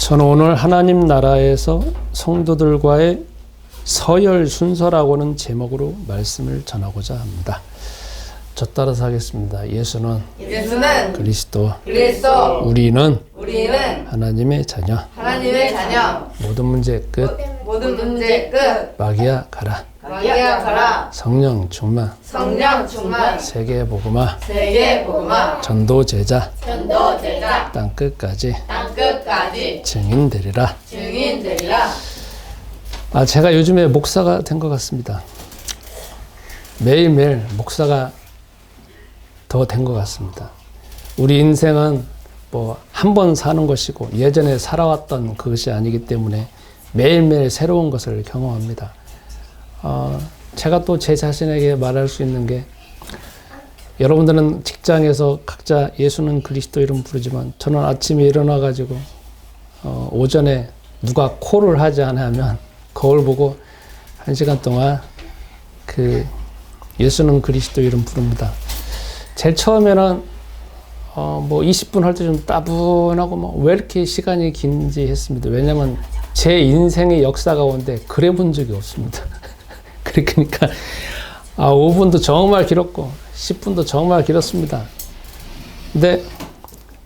저는 오늘 하나님 나라에서 성도들과의 서열 순서라고는 제목으로 말씀을 전하고자 합니다. 저 따라서 하겠습니다. 예수는 그리스도, 우리는 하나님의 자녀, 모든 문제의 끝, 마귀야 가라, 성령 충만, 세계 복음화, 전도 제자, 땅 끝까지 증인 되리라. 제가 요즘에 목사가 된 것 같습니다. 매일매일 목사가 더 된 것 같습니다. 우리 인생은 뭐 한 번 사는 것이고 예전에 살아왔던 그것이 아니기 때문에 매일매일 새로운 것을 경험합니다. 제가 또 제 자신에게 말할 수 있는 게, 여러분들은 직장에서 각자 예수는 그리스도 이름 부르지만 저는 아침에 일어나가지고 오전에 누가 콜을 하지 않으면 거울 보고 1시간 동안 그 예수는 그리스도 이름 부릅니다. 제일 처음에는 뭐 20분 할 때 좀 따분하고 왜 이렇게 시간이 긴지 했습니다. 왜냐면 제 인생의 역사 가운데 그래 본 적이 없습니다. 그러니까 5분도 정말 길었고 10분도 정말 길었습니다. 근데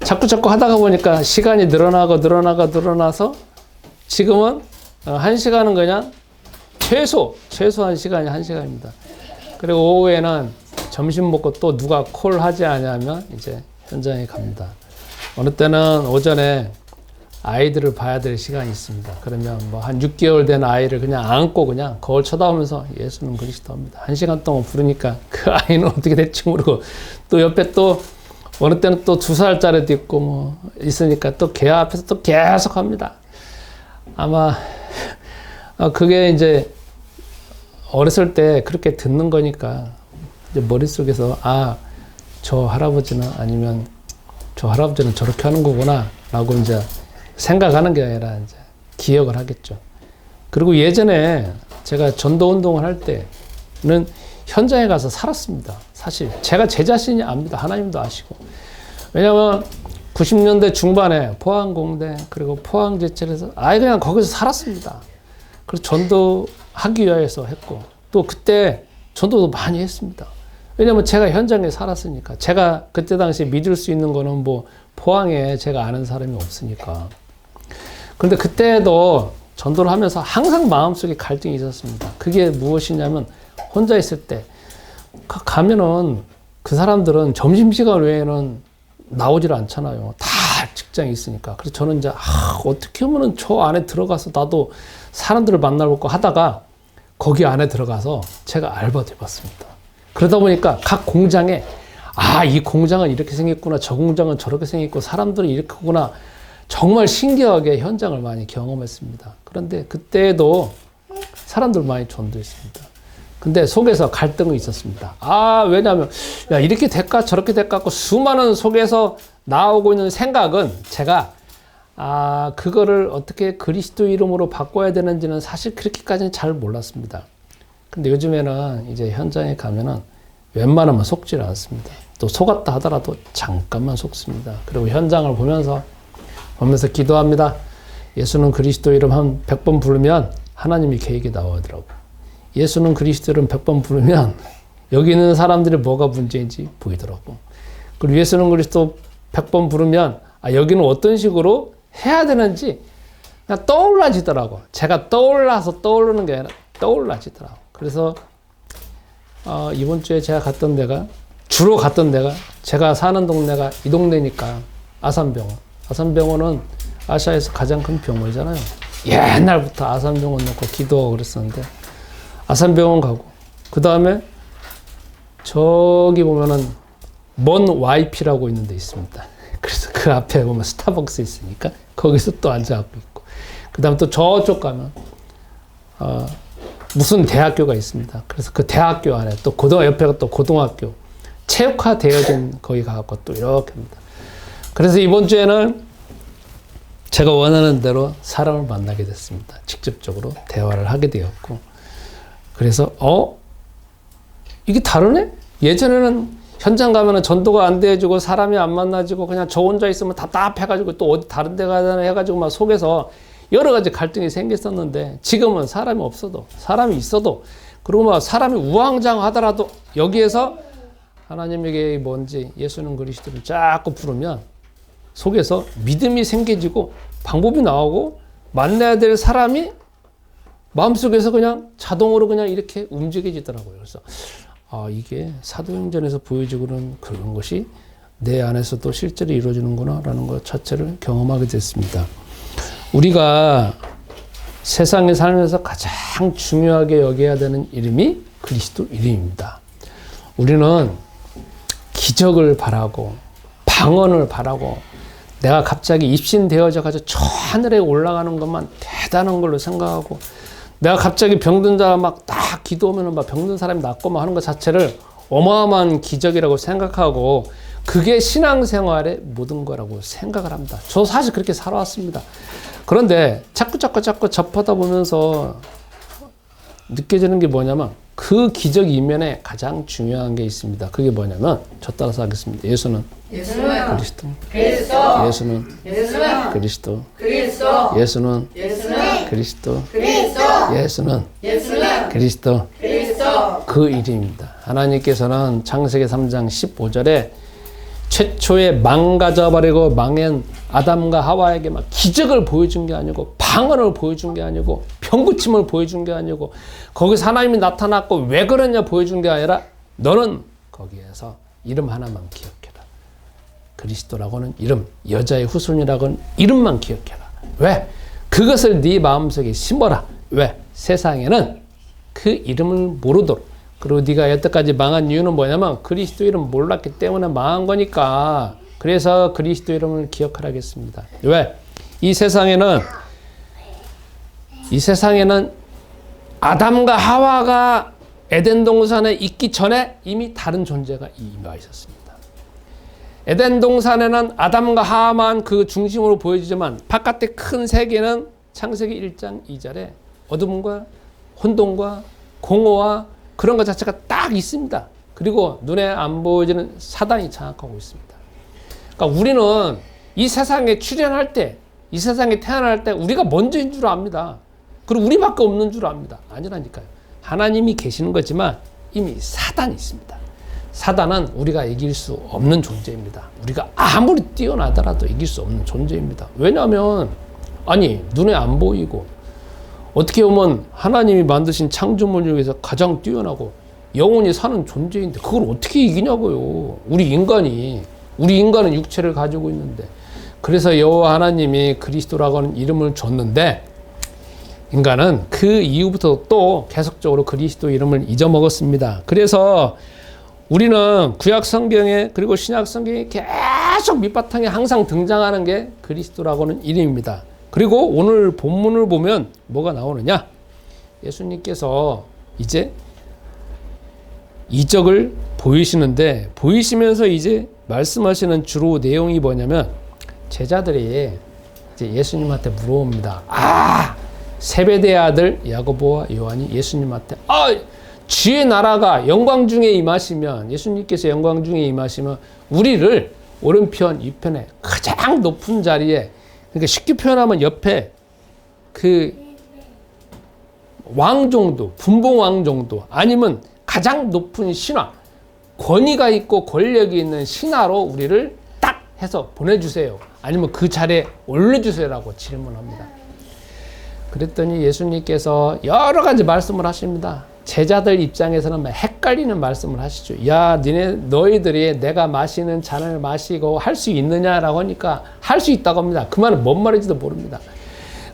자꾸 하다가 보니까 시간이 늘어나서 지금은 1시간은 그냥 최소한 시간이 1시간입니다. 그리고 오후에는 점심 먹고 또 누가 콜 하지 않으면 이제 현장에 갑니다. 어느 때는 오전에 아이들을 봐야 될 시간이 있습니다. 그러면 뭐 한 6개월 된 아이를 그냥 안고 그냥 거울 쳐다보면서 예수는 그리스도입니다. 1시간 동안 부르니까 그 아이는 어떻게 될지 모르고, 또 옆에 또 어느 때는 또 2살짜리도 있고 뭐 있으니까 또 걔 앞에서 또 계속 합니다. 아마 그게 이제 어렸을 때 그렇게 듣는 거니까 이제 머릿속에서 저 할아버지는 저렇게 하는 거구나 라고 이제 생각하는 게 아니라 이제 기억을 하겠죠. 그리고 예전에 제가 전도 운동을 할 때는 현장에 가서 살았습니다. 사실 제가 제 자신이 압니다. 하나님도 아시고. 왜냐면 90년대 중반에 포항공대 그리고 포항제철에서 그냥 거기서 살았습니다. 그래서 전도하기 위해서 했고, 또 그때 전도도 많이 했습니다. 왜냐면 제가 현장에 살았으니까. 제가 그때 당시 믿을 수 있는 거는 뭐 포항에 제가 아는 사람이 없으니까. 그런데 그때도 전도를 하면서 항상 마음속에 갈등이 있었습니다. 그게 무엇이냐면, 혼자 있을 때 가면은 그 사람들은 점심시간 외에는 나오질 않잖아요. 다 직장이 있으니까. 그래서 저는 이제 어떻게 하면은 저 안에 들어가서 나도 사람들을 만나볼까 하다가 거기 안에 들어가서 제가 알바도 해봤습니다. 그러다 보니까 각 공장에 이 공장은 이렇게 생겼구나, 저 공장은 저렇게 생겼고 사람들은 이렇게 구나, 정말 신기하게 현장을 많이 경험했습니다. 그런데 그때도 사람들 많이 전도했습니다. 근데 속에서 갈등이 있었습니다. 왜냐하면 이렇게 될까 저렇게 될까 하고 수많은 속에서 나오고 있는 생각은 제가 그거를 어떻게 그리스도 이름으로 바꿔야 되는지는 사실 그렇게까지는 잘 몰랐습니다. 근데 요즘에는 이제 현장에 가면은 웬만하면 속질 않습니다. 또 속았다 하더라도 잠깐만 속습니다. 그리고 현장을 보면서 기도합니다. 예수는 그리스도 이름 한 100번 부르면 하나님이 계획이 나오더라고요. 예수는 그리스도 이름 100번 부르면 여기 있는 사람들이 뭐가 문제인지 보이더라고. 그리고 예수는 그리스도 100번 부르면 여기는 어떤 식으로 해야 되는지 그냥 떠올라지더라고. 제가 떠올라서 떠오르는 게 아니라 떠올라지더라고. 그래서 이번 주에 제가 주로 갔던 데가, 제가 사는 동네가 이 동네니까 아산병원. 아산병원은 아시아에서 가장 큰 병원이잖아요. 옛날부터 아산병원 놓고 기도하고 그랬었는데 아산병원 가고, 그 다음에 저기 보면은 먼 YP라고 있는 데 있습니다. 그래서 그 앞에 보면 스타벅스 있으니까 거기서 또 앉아갖고 있고, 그 다음에 또 저쪽 가면 무슨 대학교가 있습니다. 그래서 그 대학교 안에 또 옆에가 또 고등학교, 체육화 되어진 거기 가갖고 또 이렇게 합니다. 그래서 이번 주에는 제가 원하는 대로 사람을 만나게 됐습니다. 직접적으로 대화를 하게 되었고, 그래서 이게 다르네? 예전에는 현장 가면은 전도가 안 돼가지고 사람이 안 만나지고 그냥 저 혼자 있으면 답답해가지고 또 어디 다른 데 가야 해가지고 막 속에서 여러 가지 갈등이 생겼었는데 지금은 사람이 없어도 사람이 있어도 그리고 막 사람이 우왕좌왕하더라도 여기에서 하나님에게 뭔지 예수는 그리스도를 자꾸 부르면 속에서 믿음이 생겨지고 방법이 나오고 만나야 될 사람이 마음속에서 그냥 자동으로 그냥 이렇게 움직여지더라고요. 그래서 이게 사도행전에서 보여지고는 그런 것이 내 안에서도 실제로 이루어지는구나 라는 것 자체를 경험하게 됐습니다. 우리가 세상에 살면서 가장 중요하게 여겨야 되는 이름이 그리스도 이름입니다. 우리는 기적을 바라고 방언을 바라고 내가 갑자기 입신되어져 가지고 저 하늘에 올라가는 것만 대단한 걸로 생각하고 내가 갑자기 병든 자 막 딱 기도하면 막 병든 사람이 낫고 막 하는 것 자체를 어마어마한 기적이라고 생각하고 그게 신앙생활의 모든 거라고 생각을 합니다. 저 사실 그렇게 살아왔습니다. 그런데 자꾸 접하다 보면서 느껴지는 게 뭐냐면 그 기적 이면에 가장 중요한 게 있습니다. 그게 뭐냐면 저 따라서 하겠습니다. 예수는 그리스도. 예수는 그리스도. 예수는 그리스도. 예수는 그리스도. 그 이름입니다. 하나님께서는 창세기 3장 15절에 최초에 망가져버리고 망한 아담과 하와에게 막 기적을 보여준 게 아니고 방언을 보여준 게 아니고 병고침을 보여준 게 아니고 거기서 하나님이 나타났고 왜 그러냐 보여준 게 아니라 너는 거기에서 이름 하나만 기억해라. 그리스도라고는 이름, 여자의 후손이라고는 이름만 기억해라. 왜? 그것을 네 마음속에 심어라. 왜? 세상에는 그 이름을 모르도록. 그리고 네가 여태까지 망한 이유는 뭐냐면 그리스도 이름 몰랐기 때문에 망한 거니까. 그래서 그리스도 이름을 기억하라겠습니다. 왜? 이 세상에는 아담과 하와가 에덴 동산에 있기 전에 이미 다른 존재가 임하 있었습니다. 에덴 동산에는 아담과 하와만 그 중심으로 보여지지만 바깥의 큰 세계는 창세기 1장 2절에 어둠과 혼돈과 공허와 그런 것 자체가 딱 있습니다. 그리고 눈에 안 보여지는 사단이 장악하고 있습니다. 그러니까 우리는 이 세상에 출현할 때, 이 세상에 태어날 때 우리가 먼저인 줄 압니다. 그리고 우리밖에 없는 줄 압니다. 아니라니까요. 하나님이 계시는 거지만 이미 사단이 있습니다. 사단은 우리가 이길 수 없는 존재입니다. 우리가 아무리 뛰어나더라도 이길 수 없는 존재입니다. 왜냐하면 눈에 안 보이고 어떻게 보면 하나님이 만드신 창조물 중에서 가장 뛰어나고 영원히 사는 존재인데 그걸 어떻게 이기냐고요. 우리 인간은 육체를 가지고 있는데 그래서 여호와 하나님이 그리스도라고 하는 이름을 줬는데 인간은 그 이후부터 또 계속적으로 그리스도 이름을 잊어먹었습니다. 그래서 우리는 구약 성경에 그리고 신약 성경에 계속 밑바탕에 항상 등장하는 게 그리스도라고 하는 이름입니다. 그리고 오늘 본문을 보면 뭐가 나오느냐? 예수님께서 이제 이적을 보이시는데 보이시면서 이제 말씀하시는 주로 내용이 뭐냐면 제자들이 이제 예수님한테 물어봅니다. 세베대의 아들 야고보와 요한이 예수님한테 주의 나라가 영광 중에 임하시면 예수님께서 영광 중에 임하시면 우리를 오른편 위편에 가장 높은 자리에 그러니까 쉽게 표현하면 옆에 그 왕 정도, 분봉왕 정도 아니면 가장 높은 신하, 권위가 있고 권력이 있는 신하로 우리를 딱 해서 보내주세요. 아니면 그 자리에 올려주세요라고 질문합니다. 그랬더니 예수님께서 여러 가지 말씀을 하십니다. 제자들 입장에서는 헷갈리는 말씀을 하시죠. 너희들이 내가 마시는 잔을 마시고 할 수 있느냐라고 하니까 할 수 있다고 합니다. 그 말은 뭔 말인지도 모릅니다.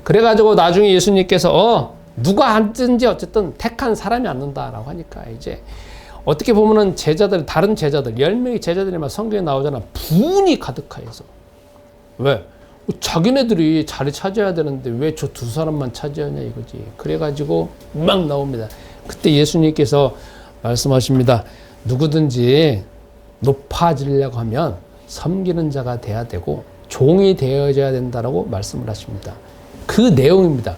그래가지고 나중에 예수님께서 누가 앉든지 어쨌든 택한 사람이 앉는다라고 하니까 이제 어떻게 보면은 다른 제자들, 10명의 제자들이 막 성경에 나오잖아. 분이 가득하여서. 왜? 자기네들이 자리 차지해야 되는데 왜 저 두 사람만 차지하냐 이거지. 그래가지고 막 나옵니다. 그때 예수님께서 말씀하십니다. 누구든지 높아지려고 하면 섬기는 자가 돼야 되고 종이 되어져야 된다라고 말씀을 하십니다. 그 내용입니다.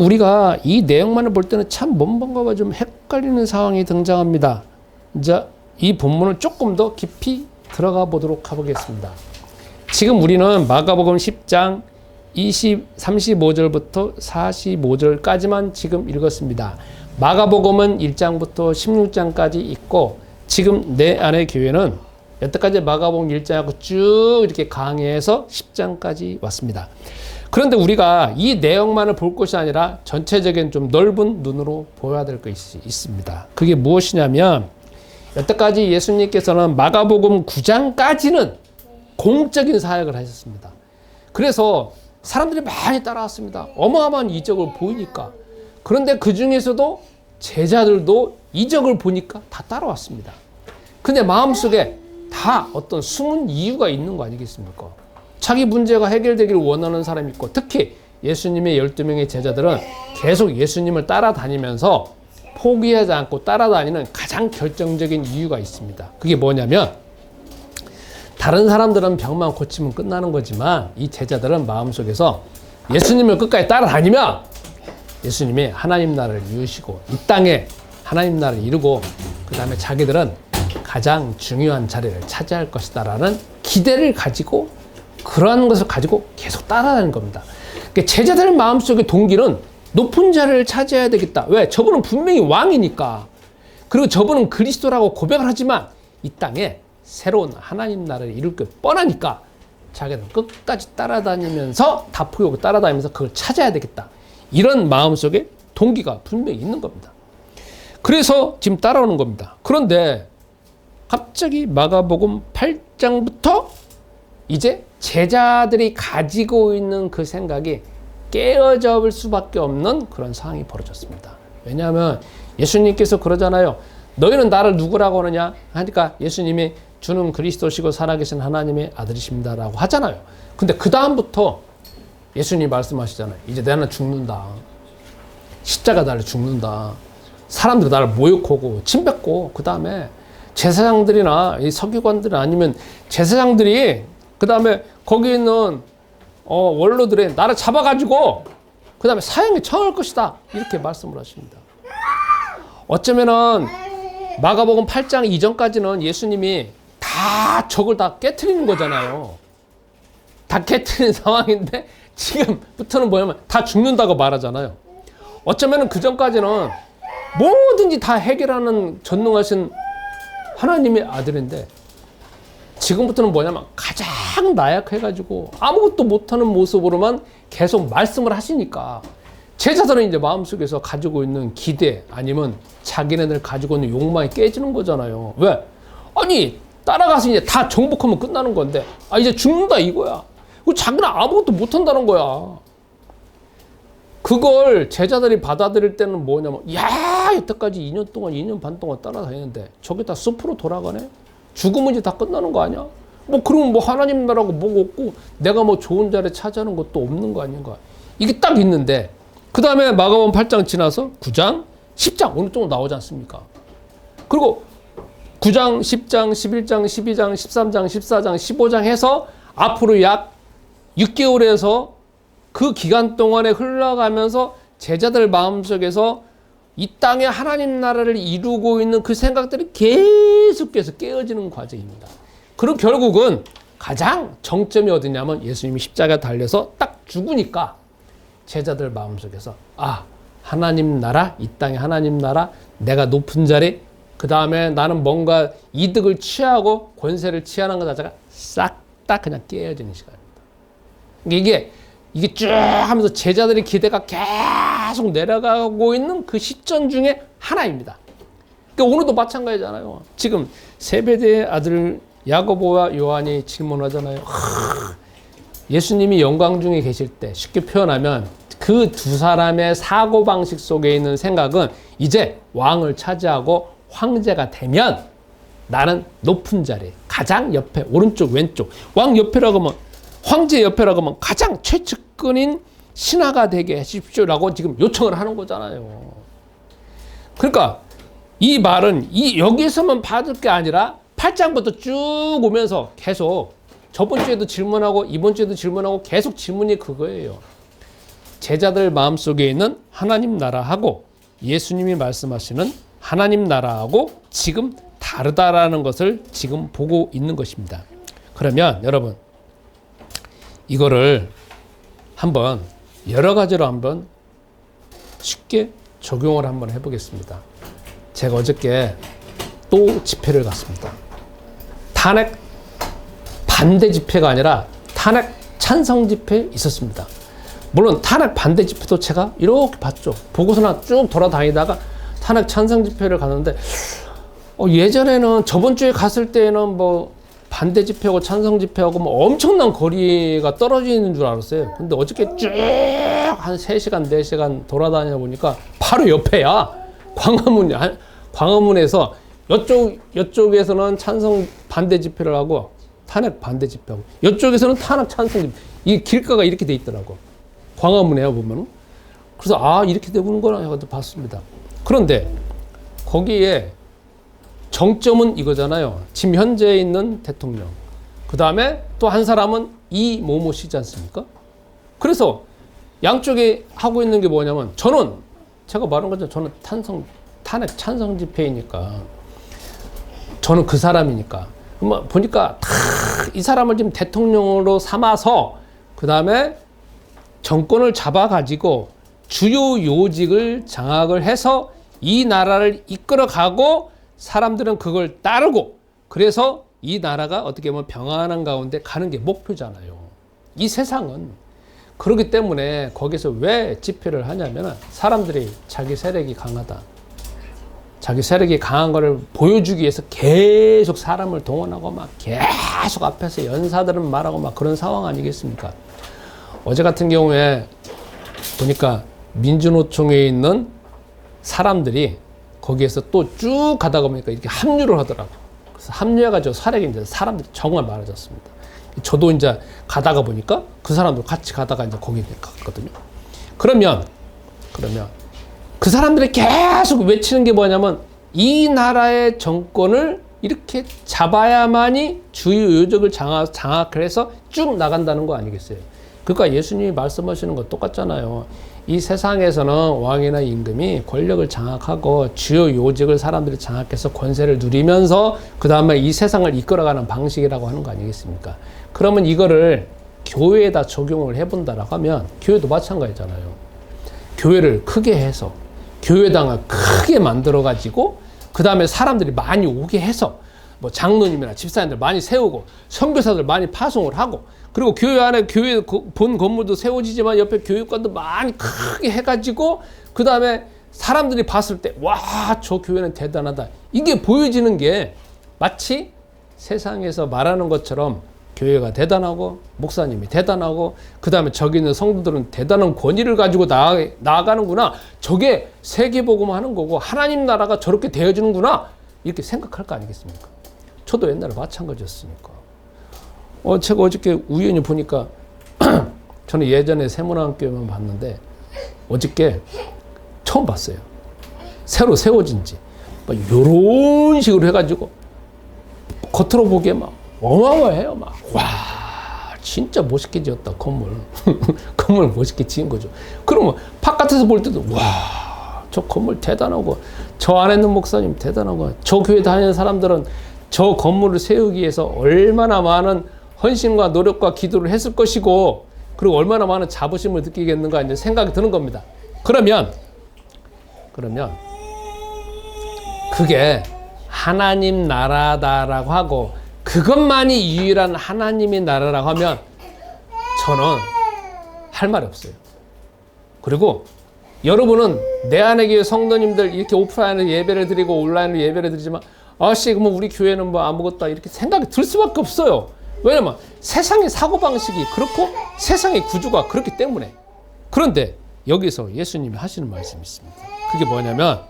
우리가 이 내용만을 볼 때는 참 뭔가가 좀 헷갈리는 상황이 등장합니다. 이제 이 본문을 조금 더 깊이 들어가 보도록 하겠습니다. 지금 우리는 마가복음 10장 35절부터 45절까지만 지금 읽었습니다. 마가복음은 1장부터 16장까지 있고 지금 내 안의 교회는 여태까지 마가복음 1장하고 쭉 이렇게 강해서 10장까지 왔습니다. 그런데 우리가 이 내용만을 볼 것이 아니라 전체적인 좀 넓은 눈으로 보아야 될 것이 있습니다. 그게 무엇이냐면 여태까지 예수님께서는 마가복음 9장까지는 공적인 사역을 하셨습니다. 그래서 사람들이 많이 따라왔습니다. 어마어마한 이적을 보이니까. 그런데 그 중에서도 제자들도 이적을 보니까 다 따라왔습니다. 근데 마음속에 다 어떤 숨은 이유가 있는 거 아니겠습니까? 자기 문제가 해결되기를 원하는 사람이 있고, 특히 예수님의 12명의 제자들은 계속 예수님을 따라다니면서 포기하지 않고 따라다니는 가장 결정적인 이유가 있습니다. 그게 뭐냐면 다른 사람들은 병만 고치면 끝나는 거지만 이 제자들은 마음속에서 예수님을 끝까지 따라다니면 예수님이 하나님 나라를 이루시고 이 땅에 하나님 나라를 이루고 그 다음에 자기들은 가장 중요한 자리를 차지할 것이다 라는 기대를 가지고 그러한 것을 가지고 계속 따라다니는 겁니다. 그러니까 제자들 마음속의 동기는 높은 자리를 차지해야 되겠다. 왜? 저분은 분명히 왕이니까. 그리고 저분은 그리스도라고 고백을 하지만 이 땅에 새로운 하나님 나라를 이룰 게 뻔하니까 자기는 끝까지 따라다니면서 다 포기하고 따라다니면서 그걸 찾아야 되겠다. 이런 마음속에 동기가 분명히 있는 겁니다. 그래서 지금 따라오는 겁니다. 그런데 갑자기 마가복음 8장부터 이제 제자들이 가지고 있는 그 생각이 깨어져 수밖에 없는 그런 상황이 벌어졌습니다. 왜냐하면 예수님께서 그러잖아요. 너희는 나를 누구라고 하느냐 하니까 예수님이 주는 그리스도시고 살아계신 하나님의 아들이십니다 라고 하잖아요. 근데 그 다음부터 예수님이 말씀하시잖아요. 이제 나는 죽는다. 십자가 달려 죽는다. 사람들이 나를 모욕하고 침뱉고 그 다음에 제사장들이나 이 서기관들 아니면 제사장들이 그 다음에 거기 있는 원로들이 나를 잡아가지고 그 다음에 사형에 처할 것이다. 이렇게 말씀을 하십니다. 어쩌면은 마가복음 8장 이전까지는 예수님이 다 적을 다 깨트리는 거잖아요. 다 깨트리는 상황인데 지금부터는 뭐냐면 다 죽는다고 말하잖아요. 어쩌면은 그 전까지는 뭐든지 다 해결하는 전능하신 하나님의 아들인데 지금부터는 뭐냐면 가장 나약해가지고 아무것도 못하는 모습으로만 계속 말씀을 하시니까 제자들은 이제 마음속에서 가지고 있는 기대 아니면 자기네들 가지고 있는 욕망이 깨지는 거잖아요. 왜? 아니 따라가서 이제 다 정복하면 끝나는 건데 이제 죽는다 이거야. 자기는 아무것도 못한다는 거야. 그걸 제자들이 받아들일 때는 뭐냐면 야 여태까지 2년 동안 2년 반 동안 따라다니는데 저게 다 숲으로 돌아가네? 죽으면 이제 다 끝나는 거 아니야? 뭐 그러면 뭐 하나님 나라고 뭐가 없고 내가 뭐 좋은 자리 차지하는 것도 없는 거 아닌가? 이게 딱 있는데 그 다음에 마가복음 8장 지나서 9장, 10장 오늘 또 나오지 않습니까? 그리고 9장, 10장, 11장, 12장, 13장, 14장, 15장 해서 앞으로 약 6개월에서 그 기간 동안에 흘러가면서 제자들 마음속에서 이 땅에 하나님 나라를 이루고 있는 그 생각들이 계속해서 깨어지는 과정입니다. 그리고 결국은 가장 정점이 어디냐면 예수님이 십자가에 달려서 딱 죽으니까 제자들 마음속에서 하나님 나라, 이 땅에 하나님 나라, 내가 높은 자리, 그 다음에 나는 뭔가 이득을 취하고 권세를 취하는 것 자체가 싹 다 그냥 깨어지는 시간입니다. 이게 쭉 하면서 제자들의 기대가 계속 내려가고 있는 그 시점 중에 하나입니다. 그러니까 오늘도 마찬가지잖아요. 지금 세베대의 아들 야고보와 요한이 질문하잖아요. 예수님이 영광 중에 계실 때 쉽게 표현하면 그 두 사람의 사고방식 속에 있는 생각은 이제 왕을 차지하고 황제가 되면 나는 높은 자리, 가장 옆에 오른쪽 왼쪽 왕 옆에라고 하면 황제 옆에라고 하면 가장 최측근인 신하가 되게 하십시오라고 지금 요청을 하는 거잖아요. 그러니까 이 말은 여기에서만 받을 게 아니라 8장부터 쭉 오면서 계속 저번 주에도 질문하고 이번 주에도 질문하고 계속 질문이 그거예요. 제자들 마음속에 있는 하나님 나라하고 예수님이 말씀하시는 하나님 나라하고 지금 다르다라는 것을 지금 보고 있는 것입니다. 그러면 여러분 이거를 한번 여러 가지로 한번 쉽게 적용을 한번 해보겠습니다. 제가 어저께 또 집회를 갔습니다. 탄핵 반대 집회가 아니라 탄핵 찬성 집회 있었습니다. 물론 탄핵 반대 집회도 제가 이렇게 봤죠. 보고서나 쭉 돌아다니다가 탄핵 찬성 집회를 갔는데 예전에는 저번 주에 갔을 때는 뭐 반대 집회하고 찬성 집회하고 뭐 엄청난 거리가 떨어지는 줄 알았어요. 근데 어저께 쭉 한 3시간, 4시간 돌아다니다 보니까 바로 옆에야 광화문에서 이쪽에서는 찬성 반대 집회를 하고 탄핵 반대 집회하고 이쪽에서는 탄핵 찬성 집회. 이 길가가 이렇게 돼 있더라고. 광화문에 보면은. 그래서 이렇게 되구나 해서 봤습니다. 그런데 거기에 정점은 이거잖아요. 지금 현재 있는 대통령. 그 다음에 또 한 사람은 이모모 씨지 않습니까? 그래서 양쪽에 하고 있는 게 뭐냐면 제가 말한 것처럼 저는 탄핵 찬성 집회이니까 저는 그 사람이니까 보니까 다 이 사람을 지금 대통령으로 삼아서 그 다음에 정권을 잡아가지고 주요 요직을 장악을 해서 이 나라를 이끌어가고 사람들은 그걸 따르고 그래서 이 나라가 어떻게 보면 평안한 가운데 가는 게 목표잖아요. 이 세상은 그렇기 때문에 거기서 왜 집회를 하냐면 사람들이 자기 세력이 강하다. 자기 세력이 강한 거를 보여주기 위해서 계속 사람을 동원하고 막 계속 앞에서 연사들은 말하고 막 그런 상황 아니겠습니까? 어제 같은 경우에 보니까 민주노총에 있는 사람들이 거기에서 또 쭉 가다가 보니까 이렇게 합류를 하더라고요. 그래서 합류해가지고 사례가 이제 사람들이 정말 많아졌습니다. 저도 이제 가다가 보니까 그 사람들 같이 가다가 이제 거기 갔거든요. 그러면 그 사람들이 계속 외치는 게 뭐냐면 이 나라의 정권을 이렇게 잡아야만이 주요 요직을 장악을 해서 쭉 나간다는 거 아니겠어요? 그러니까 예수님이 말씀하시는 거 똑같잖아요. 이 세상에서는 왕이나 임금이 권력을 장악하고 주요 요직을 사람들이 장악해서 권세를 누리면서 그 다음에 이 세상을 이끌어가는 방식이라고 하는 거 아니겠습니까? 그러면 이거를 교회에다 적용을 해본다라고 하면 교회도 마찬가지잖아요. 교회를 크게 해서 교회당을 크게 만들어가지고 그 다음에 사람들이 많이 오게 해서 뭐 장로님이나 집사님들 많이 세우고 선교사들 많이 파송을 하고 그리고 교회 안에 교회 본 건물도 세워지지만 옆에 교육관도 많이 크게 해가지고 그 다음에 사람들이 봤을 때 와, 저 교회는 대단하다. 이게 보여지는 게 마치 세상에서 말하는 것처럼 교회가 대단하고 목사님이 대단하고 그 다음에 저기 있는 성도들은 대단한 권위를 가지고 나아가는구나. 저게 세계복음 하는 거고 하나님 나라가 저렇게 되어지는구나. 이렇게 생각할 거 아니겠습니까? 저도 옛날에 마찬가지였으니까. 제가 어저께 우연히 보니까 저는 예전에 세문안교회만 봤는데 어저께 처음 봤어요. 새로 세워진 지. 이런 식으로 해가지고 겉으로 보기에 막 어마어마해요. 막. 와, 진짜 멋있게 지었다, 건물. 건물 멋있게 지은 거죠. 그러면 바깥에서 볼 때도 와, 저 건물 대단하고 저 안에 있는 목사님 대단하고 저 교회 다니는 사람들은 저 건물을 세우기 위해서 얼마나 많은 헌신과 노력과 기도를 했을 것이고 그리고 얼마나 많은 자부심을 느끼겠는가 이제 생각이 드는 겁니다. 그러면 그게 하나님 나라다라고 하고 그것만이 유일한 하나님의 나라라고 하면 저는 할 말이 없어요. 그리고 여러분은 내 안에 교회 성도님들 이렇게 오프라인으로 예배를 드리고 온라인으로 예배를 드리지만 그러면 우리 교회는 뭐 아무것도 이렇게 생각이 들 수밖에 없어요. 왜냐면 세상의 사고방식이 그렇고 세상의 구조가 그렇기 때문에. 그런데 여기서 예수님이 하시는 말씀이 있습니다. 그게 뭐냐면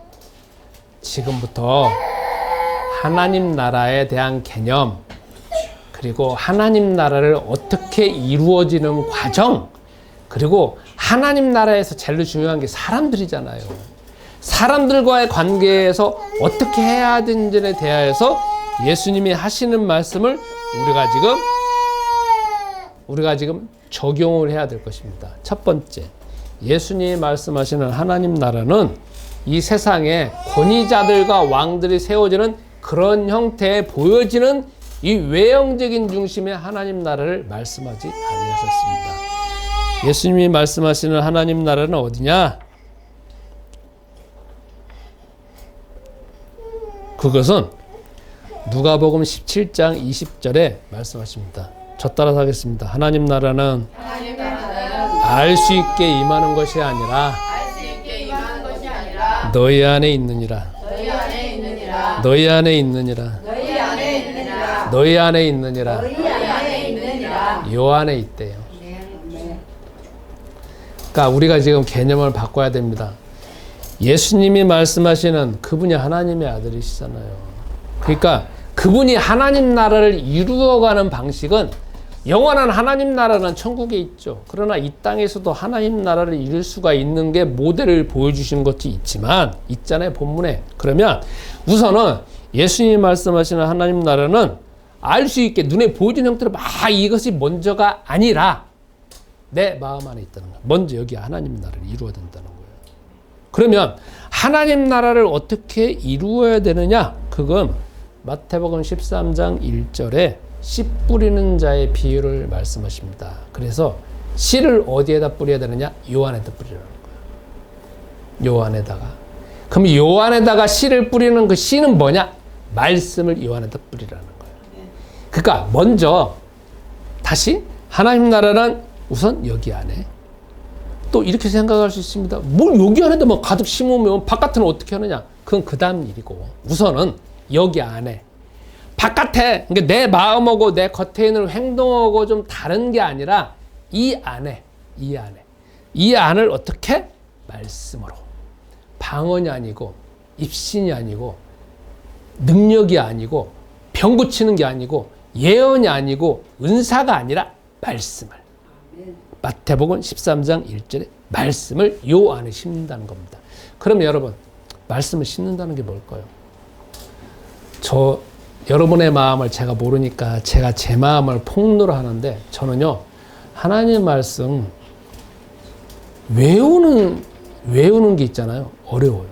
지금부터 하나님 나라에 대한 개념 그리고 하나님 나라를 어떻게 이루어지는 과정 그리고 하나님 나라에서 제일 중요한 게 사람들이잖아요. 사람들과의 관계에서 어떻게 해야 되는지에 대하여서 예수님이 하시는 말씀을 우리가 지금 적용을 해야 될 것입니다. 첫 번째, 예수님이 말씀하시는 하나님 나라는 이 세상에 권위자들과 왕들이 세워지는 그런 형태에 보여지는 이 외형적인 중심의 하나님 나라를 말씀하지 아니하셨습니다. 예수님이 말씀하시는 하나님 나라는 어디냐? 그것은 누가복음 17장 20절에 말씀하십니다. 저 따라서 하겠습니다. 하나님 나라는 알 수 있게 임하는 것이 아니라 너희 안에 있느니라. 너희 안에 있느니라. 너희 안에 있느니라. 요 안에 있대요. 그러니까 우리가 지금 개념을 바꿔야 됩니다. 예수님이 말씀하시는 그분이 하나님의 아들이시잖아요. 그러니까 그분이 하나님 나라를 이루어가는 방식은 영원한 하나님 나라는 천국에 있죠. 그러나 이 땅에서도 하나님 나라를 이룰 수가 있는 게 모델을 보여주시는 것이 있지만 있잖아요, 본문에. 그러면 우선은 예수님이 말씀하시는 하나님 나라는 알 수 있게 눈에 보여지는 형태로 막 이것이 먼저가 아니라 내 마음 안에 있다는 거예요. 먼저 여기 하나님 나라를 이루어야 된다는 거예요. 그러면 하나님 나라를 어떻게 이루어야 되느냐? 그건 마태복음 13장 1절에 씨 뿌리는 자의 비유를 말씀하십니다. 그래서 씨를 어디에다 뿌려야 되느냐? 요 안에다 뿌리라는 거예요. 요 안에다가. 그럼 요 안에다가 씨를 뿌리는 그 씨는 뭐냐? 말씀을 요 안에다 뿌리라는 거예요. 그러니까 먼저 다시 하나님 나라는 우선 여기 안에. 또 이렇게 생각할 수 있습니다. 뭘 여기 안에다 뭐 가득 심으면 바깥은 어떻게 하느냐? 그건 그 다음 일이고 우선은 여기 안에 바깥에 그러니까 내 마음하고 내 겉에 있는 행동하고 좀 다른 게 아니라 이 안에 이 안을 어떻게? 말씀으로. 방언이 아니고 입신이 아니고 능력이 아니고 병 고치는 게 아니고 예언이 아니고 은사가 아니라 말씀을. 마태복음 13장 1절에 말씀을 요 안에 심는다는 겁니다. 그러면 여러분 말씀을 심는다는 게 뭘까요? 여러분의 마음을 제가 모르니까 제가 제 마음을 폭로를 하는데 저는요 하나님의 말씀 외우는 게 있잖아요. 어려워요.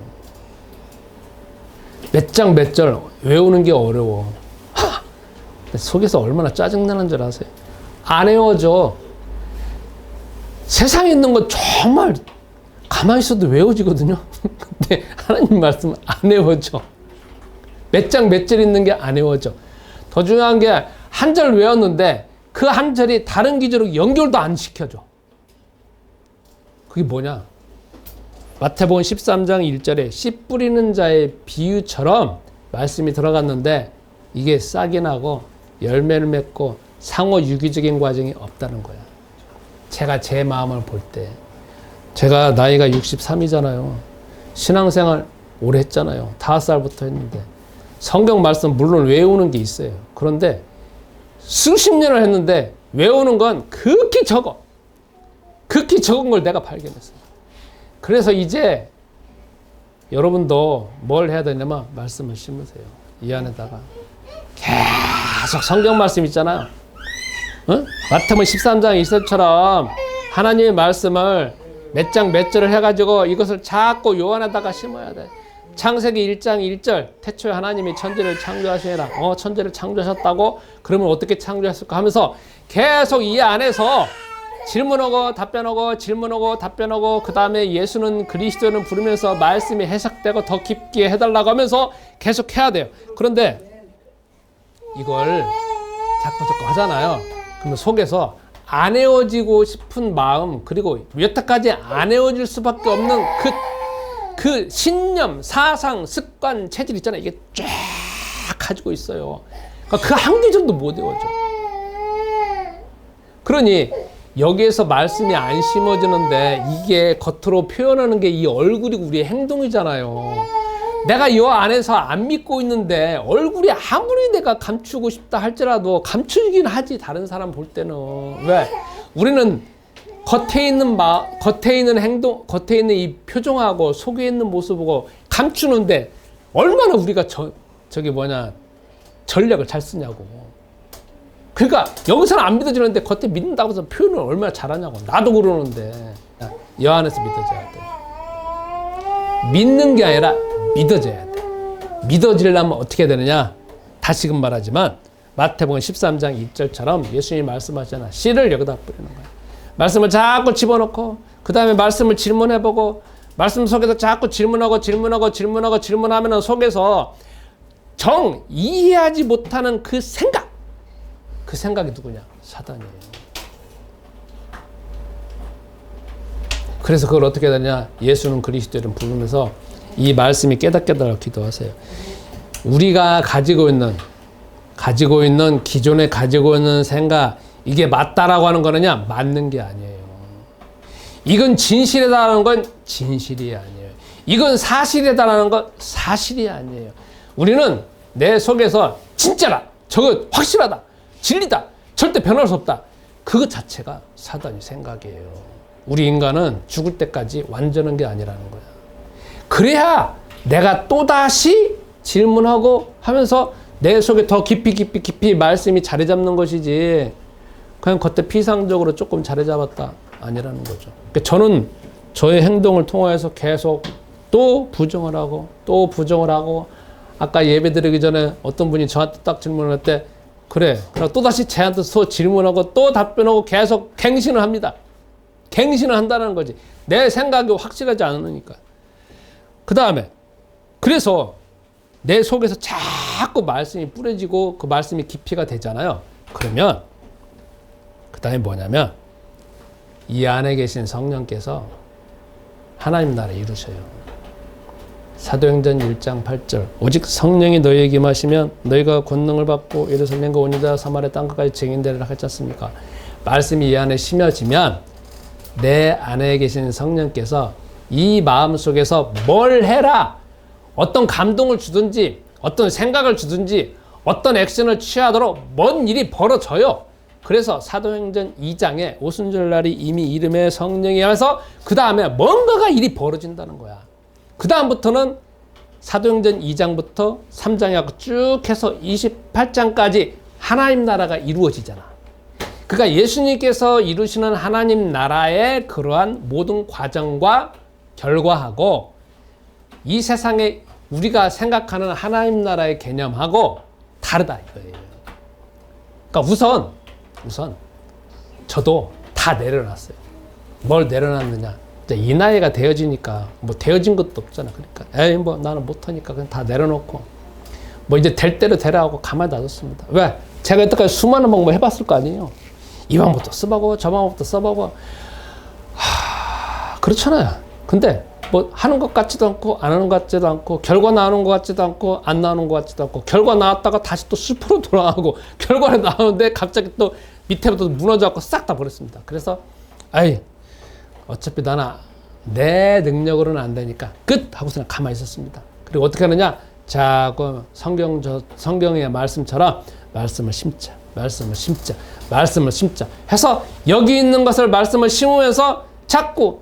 몇 장 몇 절 외우는 게 어려워. 속에서 얼마나 짜증나는 줄 아세요? 안 외워져. 세상에 있는 건 정말 가만히 있어도 외워지거든요. 근데 하나님 말씀 안 외워져. 몇 장 몇 절 있는 게 안 외워져. 더 중요한 게 한 절 외웠는데 그 한 절이 다른 기절로 연결도 안 시켜줘. 그게 뭐냐? 마태복음 13장 1절에 씨 뿌리는 자의 비유처럼 말씀이 들어갔는데 이게 싹이 나고 열매를 맺고 상호 유기적인 과정이 없다는 거야. 제가 제 마음을 볼 때 제가 나이가 63이잖아요. 신앙생활 오래 했잖아요. 5살부터 했는데 성경 말씀 물론 외우는 게 있어요. 그런데 수십 년을 했는데 외우는 건 극히 적어. 극히 적은 걸 내가 발견했어요. 그래서 이제 여러분도 뭘 해야 되냐면 말씀을 심으세요. 이 안에다가 계속 성경 말씀 있잖아요. 어? 마태복음 13장 1절처럼 하나님의 말씀을 몇 장 몇 절을 해가지고 이것을 자꾸 요 안에다가 심어야 돼. 창세기 1장 1절 태초에 하나님이 천지를 창조하시니라. 천지를 창조하셨다고? 그러면 어떻게 창조했을까 하면서 계속 이 안에서 질문하고 답변하고 질문하고 답변하고 그 다음에 예수는 그리스도는 부르면서 말씀이 해석되고 더 깊게 해달라고 하면서 계속 해야 돼요. 그런데 이걸 자꾸 하잖아요. 그러면 속에서 안 헤어지고 싶은 마음 그리고 여태까지 안 헤어질 수밖에 없는 그 신념, 사상, 습관, 체질 있잖아요. 이게 쫙 가지고 있어요. 그러니까 그 한 계절도 못 외워져. 그러니 여기에서 말씀이 안 심어지는데 이게 겉으로 표현하는 게 이 얼굴이고 우리의 행동이잖아요. 내가 이 안에서 안 믿고 있는데 얼굴이 아무리 내가 감추고 싶다 할지라도 감추긴 하지. 다른 사람 볼 때는. 왜? 우리는 겉에 있는 행동, 겉에 있는 이 표정하고 속에 있는 모습하고 감추는데 얼마나 우리가 전략을 잘 쓰냐고. 그러니까 여기서는 안 믿어지는데 겉에 믿는다고 해서 표현을 얼마나 잘하냐고. 나도 그러는데 여 안에서 믿어져야 돼. 믿는 게 아니라 믿어져야 돼. 믿어지려면 어떻게 되느냐? 다시금 말하지만 마태복음 13장 2절처럼 예수님이 말씀하잖아. 씨를 여기다 뿌리는 거야. 말씀을 자꾸 집어넣고 그 다음에 말씀을 질문해보고 말씀 속에서 자꾸 질문하면 속에서 이해하지 못하는 그 생각이 누구냐? 사단이에요. 그래서 그걸 어떻게 되냐? 예수는 그리스도를 부르면서 이 말씀이 깨닫게 기도하세요. 우리가 가지고 있는 기존에 가지고 있는 생각, 이게 맞다라고 하는 거느냐? 맞는 게 아니에요. 이건 진실이다라는 건 진실이 아니에요. 이건 사실이다라는 건 사실이 아니에요. 우리는 내 속에서 진짜다, 저거 확실하다, 진리다, 절대 변할 수 없다. 그것 자체가 사단의 생각이에요. 우리 인간은 죽을 때까지 완전한 게 아니라는 거야. 그래야 내가 또다시 질문하고 하면서 내 속에 더 깊이 말씀이 자리 잡는 것이지, 그냥 겉에 피상적으로 조금 자리 잡았다 아니라는 거죠. 그러니까 저는 저의 행동을 통해서 계속 또 부정을 하고 아까 예배 드리기 전에 어떤 분이 저한테 딱 질문을 할 때 그래, 그럼 또다시 쟤한테 질문하고 또 답변하고 계속 갱신을 합니다. 갱신을 한다는 거지. 내 생각이 확실하지 않으니까. 그 다음에 그래서 내 속에서 자꾸 말씀이 뿌려지고 그 말씀이 깊이가 되잖아요. 그러면 그 다음에 뭐냐면 이 안에 계신 성령께서 하나님 나라 이루셔요. 사도행전 1장 8절 오직 성령이 너희에게 임하시면 너희가 권능을 받고 예루살렘과 온 유다 사마리아 땅끝까지 증인되리라 했지 않습니까? 말씀이 이 안에 심어지면 내 안에 계신 성령께서 이 마음 속에서 뭘 해라, 어떤 감동을 주든지 어떤 생각을 주든지 어떤 액션을 취하도록 뭔 일이 벌어져요. 그래서 사도행전 2장에 오순절날이 이미 이름의 성령이 하면서 그 다음에 뭔가가 일이 벌어진다는 거야. 그 다음부터는 사도행전 2장부터 3장에 하고 쭉 해서 28장까지 하나님 나라가 이루어지잖아. 그러니까 예수님께서 이루시는 하나님 나라의 그러한 모든 과정과 결과하고 이 세상에 우리가 생각하는 하나님 나라의 개념하고 다르다 이거예요. 그러니까 우선 저도 다 내려놨어요. 뭘 내려놨느냐? 이 나이가 되어지니까 뭐 되어진 것도 없잖아. 그러니까 뭐 나는 못하니까 그냥 다 내려놓고 뭐 이제 될 대로 되라 하고 가만히 놔뒀습니다. 왜? 제가 여태까지 수많은 방법 해봤을 거 아니에요. 이 방법도 써보고 저 방법도 써보고 그렇잖아요. 근데 뭐 하는 것 같지도 않고 안 하는 것 같지도 않고 결과 나오는 것 같지도 않고 안 나오는 것 같지도 않고 결과 나왔다가 다시 또 숲으로 돌아가고 결과를 나오는데 갑자기 또 밑에부터 무너져갖고 싹 다 버렸습니다. 그래서 어차피 나는 내 능력으로는 안 되니까 끝! 하고서 그냥 가만히 있었습니다. 그리고 어떻게 하느냐? 자꾸 성경의 말씀처럼 말씀을 심자 해서 여기 있는 것을 말씀을 심으면서 자꾸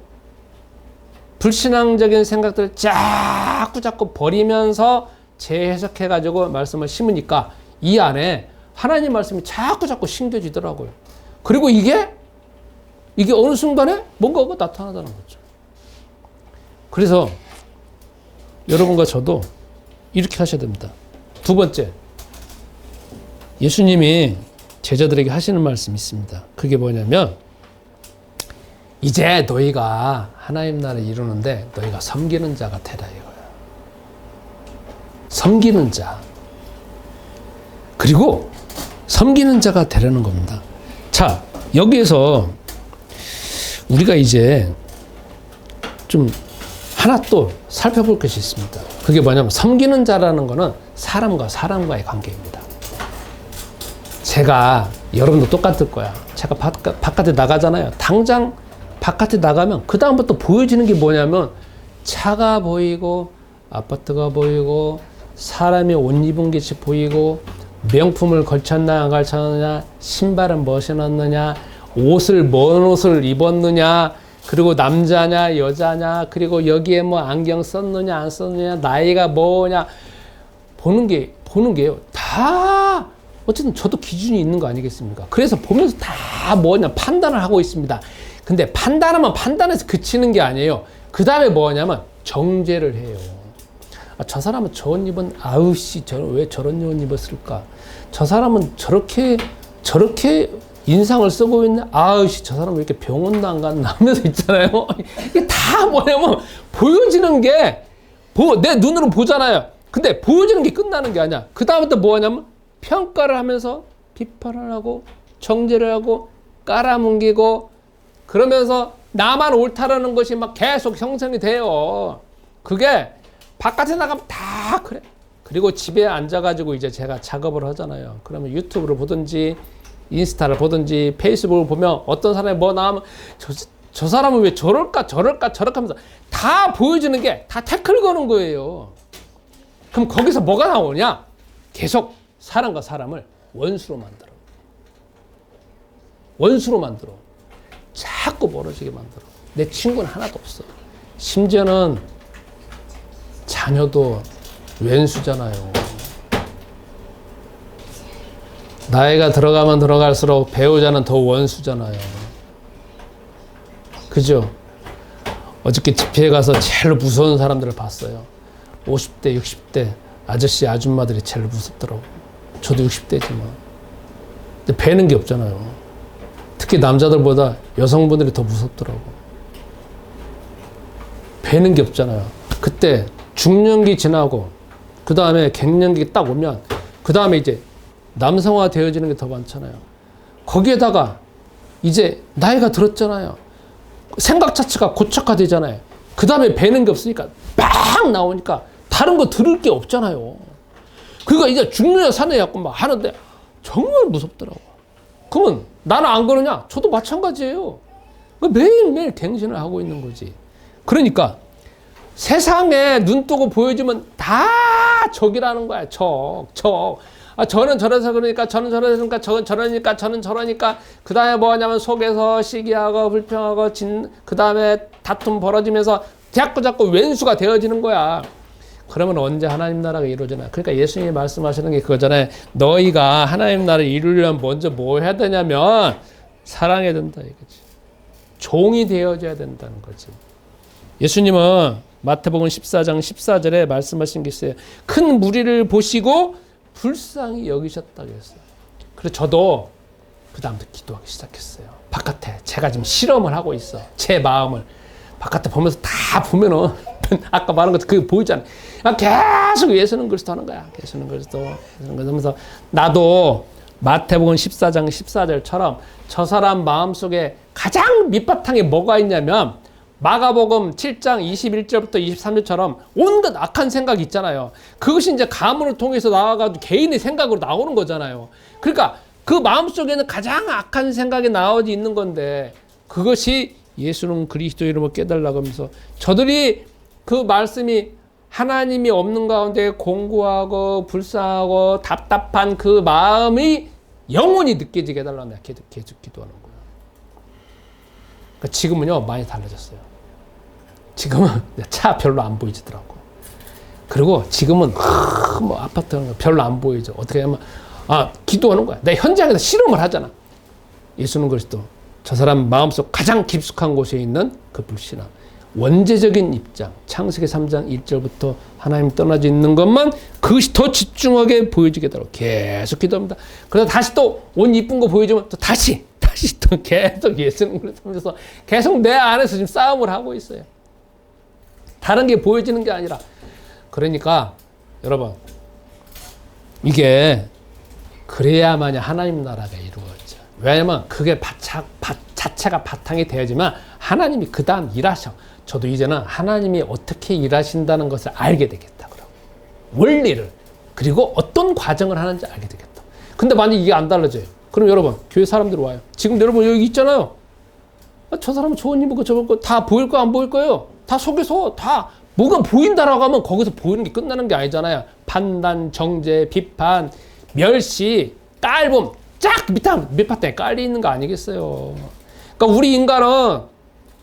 불신앙적인 생각들을 자꾸 버리면서 재해석해가지고 말씀을 심으니까 이 안에 하나님 말씀이 자꾸 심겨지더라고요. 그리고 이게 어느 순간에 뭔가가 나타나다는 거죠. 그래서 여러분과 저도 이렇게 하셔야 됩니다. 두 번째, 예수님이 제자들에게 하시는 말씀이 있습니다. 그게 뭐냐면 이제 너희가 하나님 나라를 이루는데 너희가 섬기는 자가 되라 이거예요. 섬기는 자. 그리고 섬기는 자가 되라는 겁니다. 자, 여기에서 우리가 이제 좀 하나 또 살펴볼 것이 있습니다. 그게 뭐냐면 섬기는 자라는 거는 사람과 사람과의 관계입니다. 제가 여러분도 똑같을 거야. 제가 바깥에 나가잖아요. 당장 바깥에 나가면 그 다음부터 보여지는 게 뭐냐면 차가 보이고 아파트가 보이고 사람이 옷 입은 게 보이고 명품을 걸쳤나 안 걸쳤느냐, 신발은 뭐 신었느냐, 뭔 옷을 입었느냐, 그리고 남자냐 여자냐, 그리고 여기에 뭐 안경 썼느냐 안 썼느냐, 나이가 뭐냐, 보는 게요. 다 어쨌든 저도 기준이 있는 거 아니겠습니까? 그래서 보면서 다 뭐냐 판단을 하고 있습니다. 근데 판단하면 판단해서 그치는 게 아니에요. 그 다음에 뭐냐면 정죄를 해요. 아, 저 사람은 저 옷 입은, 아우, 씨, 왜 저런 옷 입었을까? 저 사람은 저렇게 인상을 쓰고 있네? 아우, 씨, 저 사람은 왜 이렇게 병원도 안 갔나? 하면서 있잖아요. 이게 다 뭐냐면, 보여지는 게, 내 눈으로 보잖아요. 근데 보여지는 게 끝나는 게 아니야. 그 다음부터 뭐 하냐면, 평가를 하면서 비판을 하고, 정죄를 하고, 깔아뭉개고, 그러면서 나만 옳다라는 것이 막 계속 형성이 돼요. 그게 바깥에 나가면 다 그래. 그리고 집에 앉아가지고 이제 제가 작업을 하잖아요. 그러면 유튜브를 보든지 인스타를 보든지 페이스북을 보면 어떤 사람이 뭐 나오면 저 사람은 왜 저럴까 하면서 다 보여주는 게 다 태클 거는 거예요. 그럼 거기서 뭐가 나오냐? 계속 사람과 사람을 원수로 만들어. 자꾸 멀어지게 만들어. 내 친구는 하나도 없어. 심지어는 자녀도 왼수잖아요. 나이가 들어가면 들어갈수록 배우자는 더 원수잖아요. 그죠? 어저께 집회에 가서 제일 무서운 사람들을 봤어요. 50대, 60대 아저씨, 아줌마들이 제일 무섭더라고. 저도 60대지만. 근데 배는 게 없잖아요. 특히 남자들보다 여성분들이 더 무섭더라고. 배는 게 없잖아요. 그때 중년기 지나고 그 다음에 갱년기 딱 오면 그 다음에 이제 남성화 되어지는 게 더 많잖아요. 거기에다가 이제 나이가 들었잖아요. 생각 자체가 고착화되잖아요. 그 다음에 배는 게 없으니까 막 나오니까 다른 거 들을 게 없잖아요. 그러니까 이제 죽느냐 사느냐 막 하는데 정말 무섭더라고. 그러면 나는 안 그러냐? 저도 마찬가지예요. 매일매일 갱신을 하고 있는 거지. 그러니까 세상에 눈 뜨고 보여주면 다 적이라는 거야. 적. 아, 저는 저래서 그러니까, 저는 저러니까, 저는 저러니까, 저는 저러니까. 그 다음에 뭐 하냐면 속에서 시기하고 불평하고 그 다음에 다툼 벌어지면서 자꾸 왼수가 되어지는 거야. 그러면 언제 하나님 나라가 이루어지나? 그러니까 예수님이 말씀하시는 게 그거잖아요. 너희가 하나님 나라를 이루려면 먼저 뭐 해야 되냐면 사랑해야 된다 이거지. 종이 되어져야 된다는 거지. 예수님은 마태복음 14장 14절에 말씀하신 게 있어요. 큰 무리를 보시고 불쌍히 여기셨다고 했어요. 그래서 저도 그 다음부터 기도하기 시작했어요. 바깥에 제가 지금 실험을 하고 있어. 제 마음을 바깥에 보면서 다 보면은 아까 말한 것도 그게 보이잖아요. 계속 예수는 그리스도 하는 거야. 예수는 그리스도 하면서 나도 마태복음 14장 14절처럼 저 사람 마음속에 가장 밑바탕에 뭐가 있냐면 마가복음 7장 21절부터 23절처럼 온갖 악한 생각이 있잖아요. 그것이 이제 가문을 통해서 나와가지고 개인의 생각으로 나오는 거잖아요. 그러니까 그 마음속에는 가장 악한 생각이 나오지 있는 건데 그것이 예수는 그리스도 이름을 깨달라고 하면서 저들이 그 말씀이 하나님이 없는 가운데 공고하고 불쌍하고 답답한 그 마음이 영원히 느껴지게 해달라고 내가 계속 기도하는 거예요. 그러니까 지금은요 많이 달라졌어요. 지금은 차 별로 안 보이더라고. 그리고 지금은 뭐 아파트 별로 안 보이죠. 어떻게 하면 기도하는 거야. 내가 현장에서 실험을 하잖아. 예수는 그리스도. 저 사람 마음속 가장 깊숙한 곳에 있는 그 불신앙. 원죄적인 입장. 창세기 3장 1절부터 하나님 떠나져 있는 것만 그것이 더 집중하게 보여지게 되도록 계속 기도합니다. 그래서 다시 또 옷 이쁜 거 보여주면 또 다시 또 계속 예수는 그리스도 하면서 계속 내 안에서 지금 싸움을 하고 있어요. 다른 게 보여지는 게 아니라. 그러니까 여러분 이게 그래야만이 하나님 나라가 이루어져. 왜냐면 그게 자체가 바탕이 되어지만 하나님이 그 다음 일하셔. 저도 이제는 하나님이 어떻게 일하신다는 것을 알게 되겠다. 그럼 원리를 그리고 어떤 과정을 하는지 알게 되겠다. 근데 만약 이게 안 달라져요. 그럼 여러분 교회 사람들이 와요. 지금 여러분 여기 있잖아요. 저 사람은 좋은 입고 저런 거 다 보일 거 안 보일 거예요. 다 속에서 다 뭐가 보인다라고 하면 거기서 보이는 게 끝나는 게 아니잖아요. 판단, 정죄, 비판, 멸시, 깔봄 쫙 밑바탕에 깔려 있는 거 아니겠어요. 그러니까 우리 인간은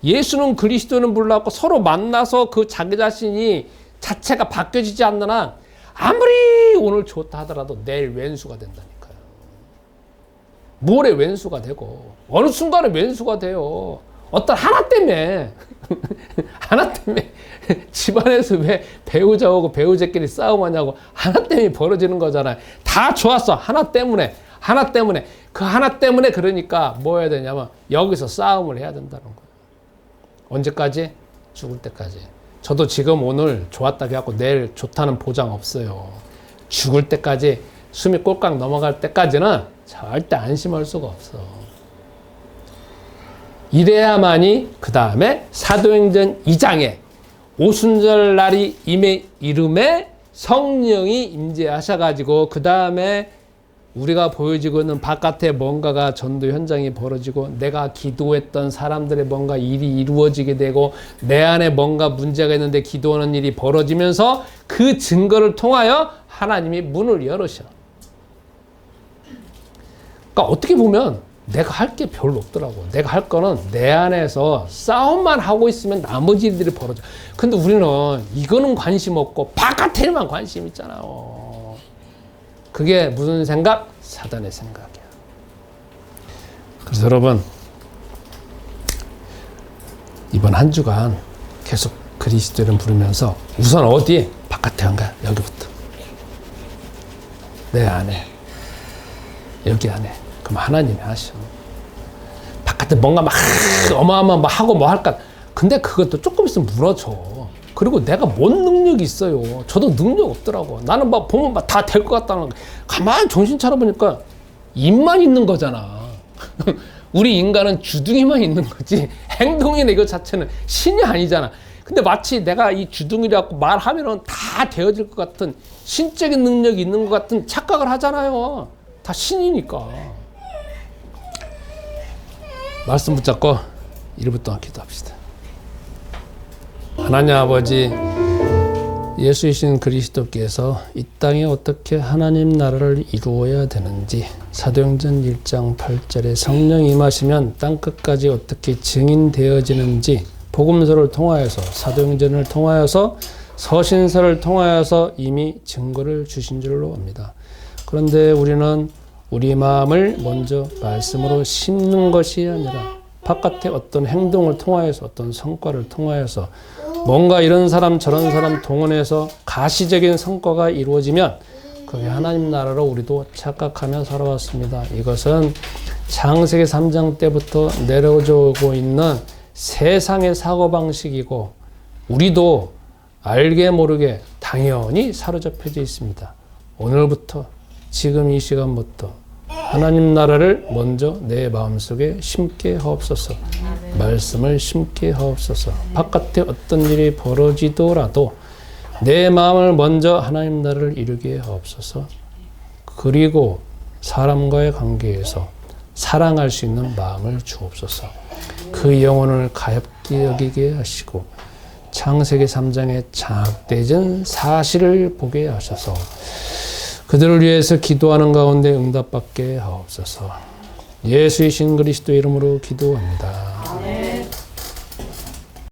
예수는 그리스도는 몰랐고 서로 만나서 그 자기 자신이 자체가 바뀌어지지 않는 한 아무리 오늘 좋다 하더라도 내일 왼수가 된다니까요. 모레 왼수가 되고 어느 순간에 왼수가 돼요. 어떤 하나 때문에 하나 때문에 집안에서 왜 배우자하고 배우자끼리 싸움하냐고. 하나 때문에 벌어지는 거잖아요. 다 좋았어. 하나 때문에. 그 하나 때문에 그러니까 뭐 해야 되냐면 여기서 싸움을 해야 된다는 거예요. 언제까지? 죽을 때까지. 저도 지금 오늘 좋았다 해갖고 내일 좋다는 보장 없어요. 죽을 때까지, 숨이 꼴깍 넘어갈 때까지는 절대 안심할 수가 없어. 이래야만이 그 다음에 사도행전 2장에 오순절 날이 이름에 성령이 임재하셔가지고 그 다음에 우리가 보여지고 있는 바깥에 뭔가가 전도 현장이 벌어지고 내가 기도했던 사람들의 뭔가 일이 이루어지게 되고 내 안에 뭔가 문제가 있는데 기도하는 일이 벌어지면서 그 증거를 통하여 하나님이 문을 열으셔. 그러니까 어떻게 보면 내가 할 게 별로 없더라고. 내가 할 거는 내 안에서 싸움만 하고 있으면 나머지 일들이 벌어져. 근데 우리는 이거는 관심 없고 바깥에만 관심 있잖아요. 그게 무슨 생각? 사단의 생각이야. 그래서 여러분, 이번 한 주간 계속 그리스도를 부르면서 우선 어디? 바깥에 안 가. 여기부터. 내 안에. 여기 안에. 그럼 하나님이 하셔. 바깥에 뭔가 막 어마어마 막 하고 뭐 할까. 근데 그것도 조금 있으면 무너져. 그리고 내가 뭔 능력이 있어요. 저도 능력 없더라고. 나는 막 보면 막 다 될 것 같다는 거. 가만히 정신 차려보니까 입만 있는 거잖아. 우리 인간은 주둥이만 있는 거지. 행동이나 이거 자체는 신이 아니잖아. 근데 마치 내가 이 주둥이라고 말하면은 다 되어질 것 같은 신적인 능력이 있는 것 같은 착각을 하잖아요. 다 신이니까. 말씀 붙잡고 1분 동안 기도합시다. 하나님 아버지, 예수이신 그리스도께서 이 땅에 어떻게 하나님 나라를 이루어야 되는지, 사도행전 1장 8절에 성령 임하시면 땅끝까지 어떻게 증인되어지는지 복음서를 통하여서, 사도행전을 통하여서, 서신서를 통하여서 이미 증거를 주신 줄로 압니다. 그런데 우리는 우리 마음을 먼저 말씀으로 심는 것이 아니라 바깥의 어떤 행동을 통하여서, 어떤 성과를 통하여서 뭔가 이런 사람 저런 사람 동원해서 가시적인 성과가 이루어지면 그게 하나님 나라로 우리도 착각하며 살아왔습니다. 이것은 창세기 3장 때부터 내려져 오고 있는 세상의 사고방식이고 우리도 알게 모르게 당연히 사로잡혀져 있습니다. 오늘부터, 지금 이 시간부터 하나님 나라를 먼저 내 마음속에 심게 하옵소서. 말씀을 심게 하옵소서. 바깥에 어떤 일이 벌어지더라도 내 마음을 먼저 하나님 나라를 이루게 하옵소서. 그리고 사람과의 관계에서 사랑할 수 있는 마음을 주옵소서. 그 영혼을 가엽게 여기게 하시고 창세기 3장의 장악되진 사실을 보게 하셔서 그들을 위해서 기도하는 가운데 응답받게 하옵소서. 예수이신 그리스도 이름으로 기도합니다.